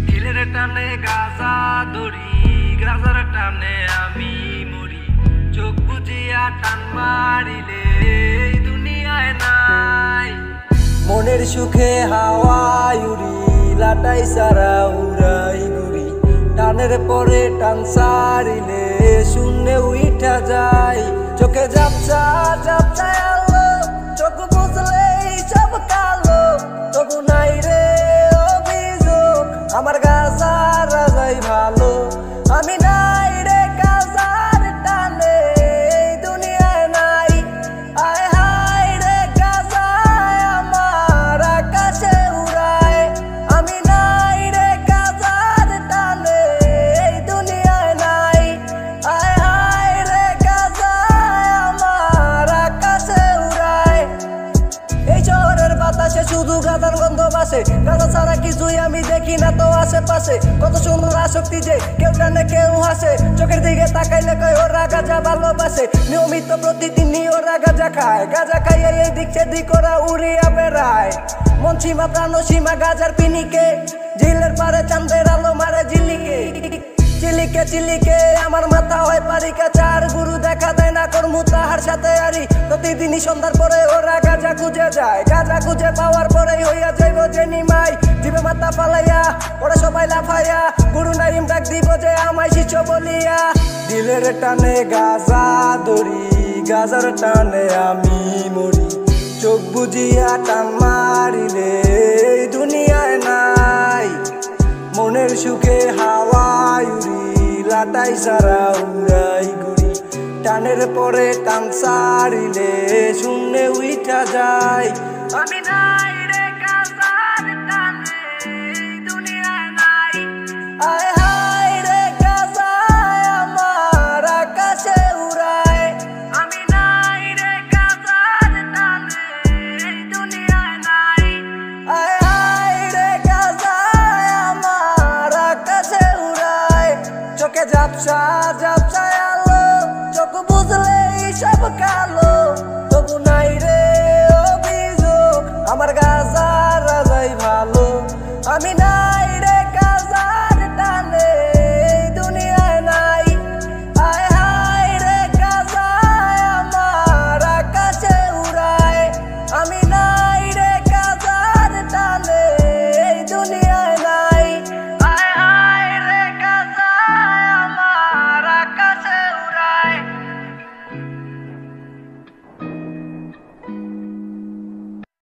দিলের টানে গাজা ধরি, গাজার টানে আমি মরি। চোখ বুজিয়া টান মারিলে দুনিয়ায় নাই। মনের সুখে হাওয়ায় উড়ি, লাটাই সারা উড়াই ঘুরি। টানের পরে টান সারিলে শূন্যে উঠা যায়। চোখে ঝাপসা ঝাপসা আলো, চোখ বুঝলেই সব কালো। তবু নাই রে অভিযোগ, আমার গাজার রাজাই ভালো। আমি নাই রে গাজার টানে, এই দুনিয়ায় নাই। আয় হায় রে গাজায় আমার আকাশে উড়ায়। আমি নাই রে গাজার টানে, এই দুনিয়ায় নাই। আয় হায় রে গাজায় আমার আকাশে উড়ায়। এই শহরের বাতাসে শুধু গাজার গন্ধ বাসে। গাজা ছাড়া কিছুই আমি দেখি না তো আশেপাশে। কত সুন্দর আসক্তি যে কেউ টানে কেউ হাসে। চোখের দিকে তাকাইলে কয় ওরা গাজা ভালোবাসে। নিয়মিত প্রতিদিনই ওরা গাজা খায়। গাজা খাইয়ে এই দিক সেদিক ওরা উড়িয়া বেড়ায়। মন সীমা প্রাণ সীমা গাজার পিনিকে, ঝিলের পারে চাঁদের আলো মারে ঝিলিকে। চিলিকে চিলিকে আমার মাথা হয় পারিকা। চার গুরু দেখা দেয় না কর্মু তাহার সাথে আরি। প্রতিদিনই সন্ধ্যার পরে ওরা গাজা খুঁজে যায়। গাজা খুঁজে পাওয়ার পরেই হইয়া যাইব যে নিমাই। জিবে মাথা পালাইয়া ওরা সবাই লাফাইয়া, গুরু নাইম ডাক দিব যে আমায় শিষ্য বলিয়া। দিলের টানে গাজা ধরি, গাজার টানে আমি মরি। চোখ বুজিয়া টান মারিলে এই দুনিয়ায় নাই। মনের সুখে হাওয়ায় উড়ি, লাটাই সারা উড়াই ঘুরি। টানের পরে টান সারিলে শূন্যে উঠা যায়। আমি নাই রে গাজার টানে, এই দুনিয়ায় নাই। আয় হায় রে গাজায় আমার আকাশে উড়ায়। আমি নাই রে গাজার টানে, এই দুনিয়ায় নাই। আয় হায় রে গাজায় আমার আকাশে উড়ায়। চোখে ঝাপসা ঝাপসা আলো, চোখ বুঝলেই সব কালো।